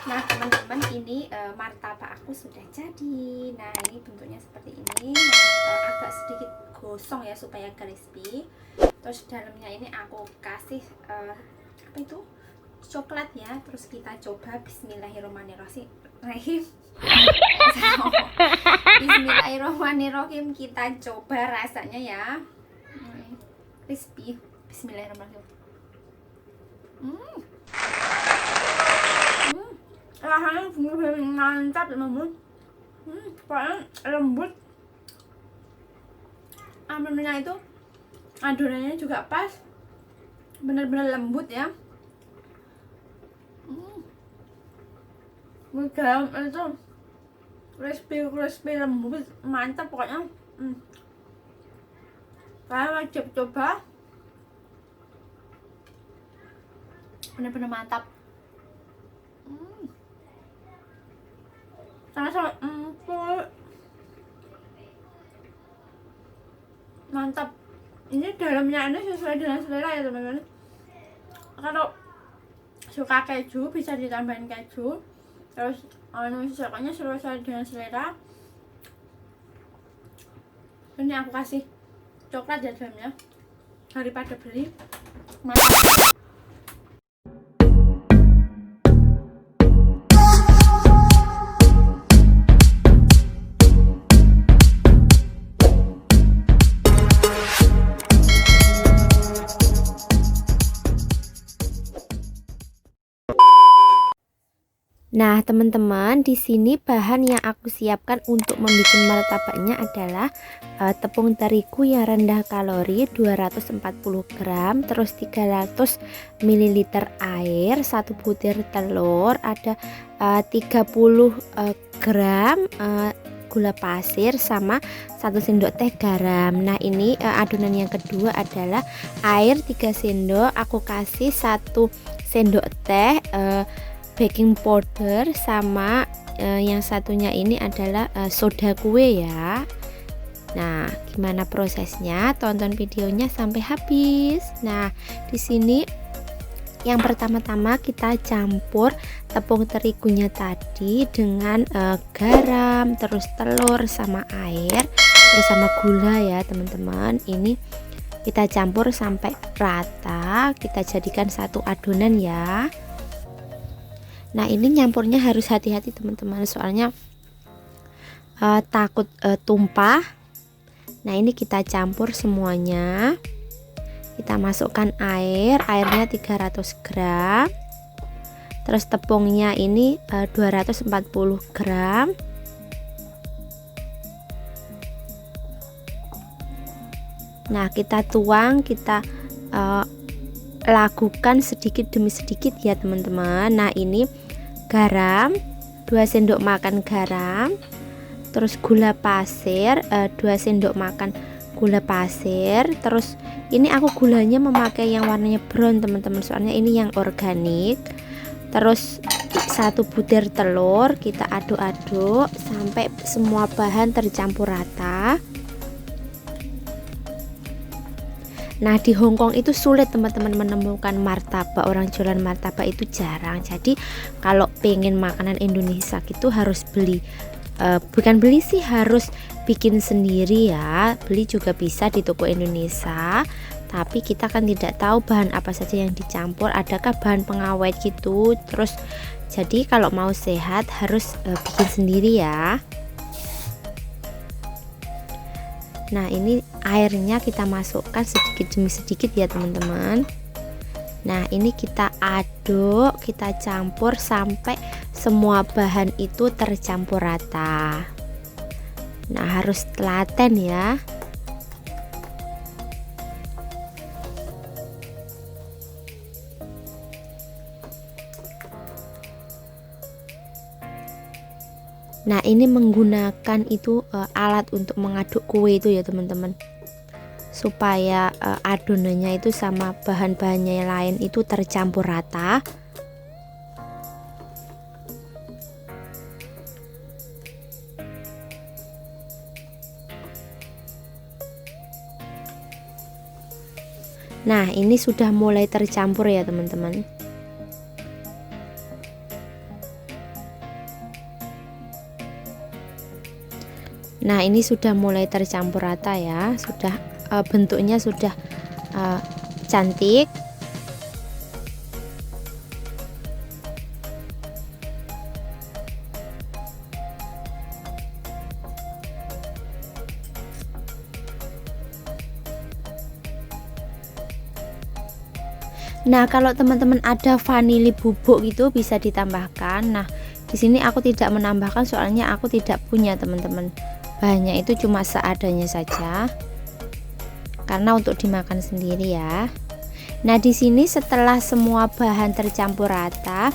Nah teman-teman, ini martabak aku sudah jadi. Nah ini bentuknya seperti ini. Agak sedikit gosong ya supaya crispy. Terus dalamnya ini aku kasih apa itu, coklat ya. Terus kita coba. Bismillahirrahmanirrahim. Bismillahirrahmanirrahim, kita coba rasanya ya. Crispy. Bismillahirrahmanirrahim. Rasanya bener-bener mantap teman-teman. Pokoknya lembut. Adonannya itu, adonannya juga pas, bener-bener lembut ya. Di dalam itu crispy lembut, mantap pokoknya. Kalian wajib coba, bener-bener mantap. Sangat empuk, mantap. Ini dalamnya ini sesuai dengan selera ya teman-teman. Kalau suka keju bisa ditambahin keju. Terus pokoknya sesuai dengan selera. Ini aku kasih coklat ya dalamnya, daripada beli. Mantap. Nah, teman-teman, di sini bahan yang aku siapkan untuk membuat martabaknya adalah tepung terigu yang rendah kalori 240 gram, terus 300 ml air, 1 butir telur, ada 30 gram gula pasir sama 1 sendok teh garam. Nah, ini adonan yang kedua adalah air 3 sendok, aku kasih 1 sendok teh baking powder, sama yang satunya ini adalah soda kue ya. Nah, gimana prosesnya? Tonton videonya sampai habis. Nah, di sini yang pertama-tama kita campur tepung terigunya tadi dengan garam, terus telur sama air, terus sama gula ya teman-teman. Ini kita campur sampai rata, kita jadikan satu adonan ya. Nah, ini nyampurnya harus hati-hati teman-teman, soalnya takut tumpah. Nah, ini kita campur semuanya. Kita masukkan airnya 300 gram. Terus tepungnya ini 240 gram. Nah, kita tuang, kita lakukan sedikit demi sedikit ya teman-teman. Nah, ini garam 2 sendok makan garam, terus gula pasir 2 sendok makan gula pasir. Terus ini aku gulanya memakai yang warnanya brown teman-teman, soalnya ini yang organik. Terus 1 butir telur, kita aduk-aduk sampai semua bahan tercampur rata. Nah, di Hongkong itu sulit teman-teman menemukan martabak, orang jualan martabak itu jarang. Jadi kalau pengen makanan Indonesia gitu harus beli, bukan beli sih, harus bikin sendiri ya. Beli juga bisa di toko Indonesia, tapi kita kan tidak tahu bahan apa saja yang dicampur, adakah bahan pengawet gitu. Terus jadi kalau mau sehat harus bikin sendiri ya. Nah, ini airnya kita masukkan sedikit demi sedikit ya teman-teman. Nah, ini kita aduk, kita campur sampai semua bahan itu tercampur rata. Nah, harus telaten ya. Nah, ini menggunakan itu alat untuk mengaduk kue itu ya teman-teman, supaya adonannya itu sama bahan-bahannya yang lain itu tercampur rata. Nah, ini sudah mulai tercampur ya teman-teman. Nah, ini sudah mulai tercampur rata ya, sudah bentuknya sudah cantik. Nah, kalau teman-teman ada vanili bubuk gitu bisa ditambahkan. Nah, di sini aku tidak menambahkan soalnya aku tidak punya, teman-teman. Bahannya itu cuma seadanya saja. Karena untuk dimakan sendiri ya. Nah, di sini setelah semua bahan tercampur rata,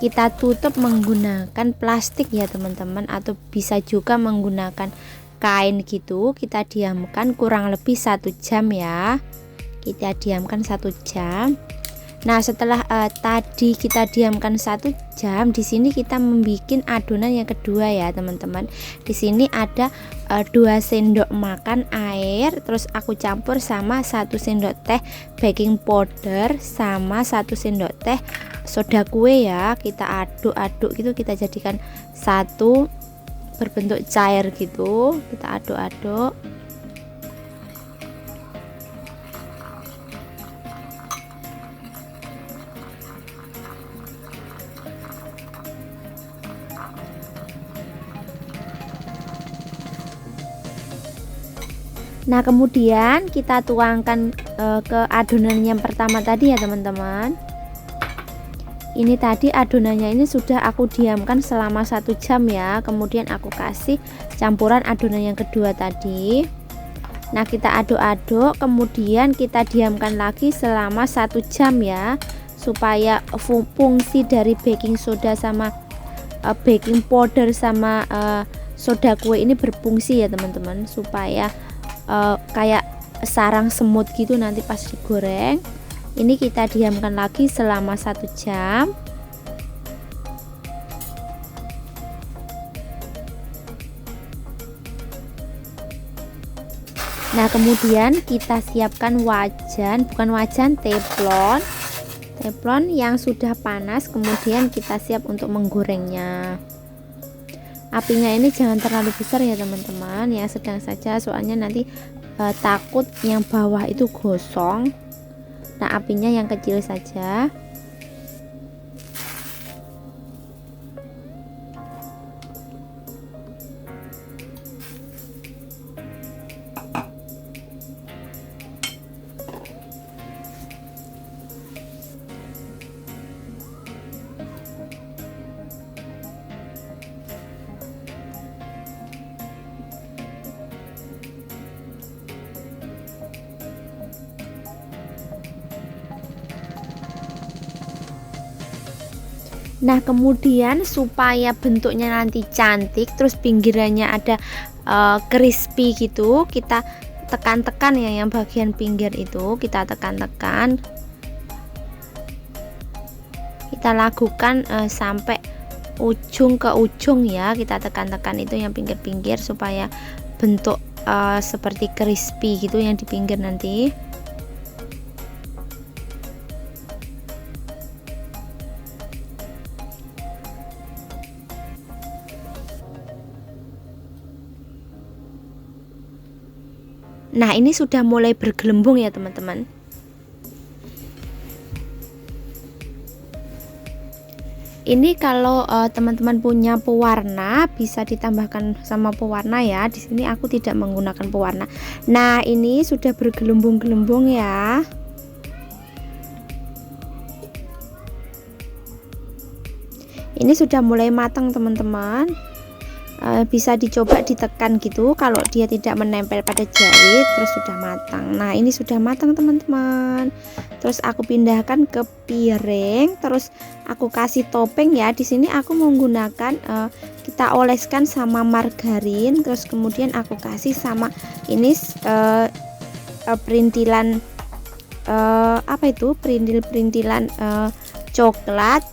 kita tutup menggunakan plastik ya, teman-teman, atau bisa juga menggunakan kain gitu. Kita diamkan kurang lebih 1 jam ya. Kita diamkan 1 jam. Nah, setelah tadi kita diamkan 1 jam, di sini kita membuat adonan yang kedua ya, teman-teman. Di sini ada 2 sendok makan air, terus aku campur sama 1 sendok teh baking powder sama 1 sendok teh soda kue ya. Kita aduk-aduk gitu, kita jadikan satu berbentuk cair gitu. Kita aduk-aduk. Nah, kemudian kita tuangkan ke adonan yang pertama tadi ya, teman-teman. Ini tadi adonannya ini sudah aku diamkan selama 1 jam ya. Kemudian aku kasih campuran adonan yang kedua tadi. Nah, kita aduk-aduk, kemudian kita diamkan lagi selama 1 jam ya, supaya fungsi dari baking soda sama baking powder sama soda kue ini berfungsi ya, teman-teman, supaya kayak sarang semut gitu nanti pas digoreng. Ini kita diamkan lagi selama 1 jam. Nah, kemudian kita siapkan wajan, bukan wajan, teflon yang sudah panas. Kemudian kita siap untuk menggorengnya. Apinya ini jangan terlalu besar ya, teman-teman, ya sedang saja, soalnya nanti takut yang bawah itu gosong. Nah, apinya yang kecil saja. Nah, kemudian supaya bentuknya nanti cantik, terus pinggirannya ada crispy gitu, kita tekan-tekan ya, yang bagian pinggir itu kita tekan-tekan. Kita lakukan sampai ujung ke ujung ya, kita tekan-tekan itu yang pinggir-pinggir supaya bentuk seperti crispy gitu yang di pinggir nanti. Nah, ini sudah mulai bergelembung ya, teman-teman. Ini kalau teman-teman punya pewarna bisa ditambahkan sama pewarna ya. Di sini aku tidak menggunakan pewarna. Nah, ini sudah bergelembung-gelembung ya. Ini sudah mulai matang, teman-teman. Bisa dicoba ditekan gitu, kalau dia tidak menempel pada jari terus sudah matang. Nah, ini sudah matang, teman-teman. Terus aku pindahkan ke piring, terus aku kasih topping ya. Di sini aku menggunakan kita oleskan sama margarin, terus kemudian aku kasih sama ini perintilan apa itu, perintil-perintilan coklat.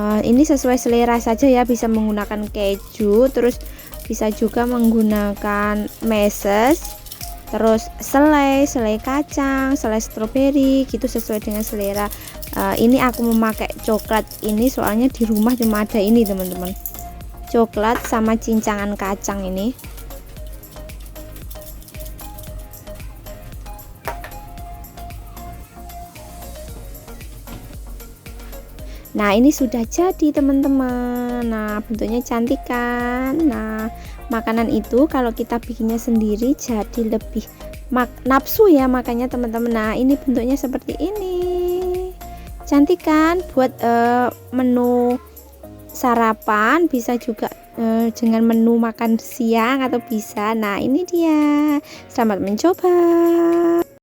Ini sesuai selera saja ya, bisa menggunakan keju, terus bisa juga menggunakan meses, terus selai kacang, selai stroberi gitu, sesuai dengan selera. Ini aku memakai coklat ini soalnya di rumah cuma ada ini, teman-teman. coklat sama cincangan kacang ini. Nah, ini sudah jadi teman-teman. Nah, bentuknya cantik kan. Nah, makanan itu kalau kita bikinnya sendiri jadi lebih nafsu ya, makanya teman-teman. Nah, ini bentuknya seperti ini. Cantik kan, buat menu sarapan, bisa juga dengan menu makan siang atau bisa. Nah, ini dia. Selamat mencoba.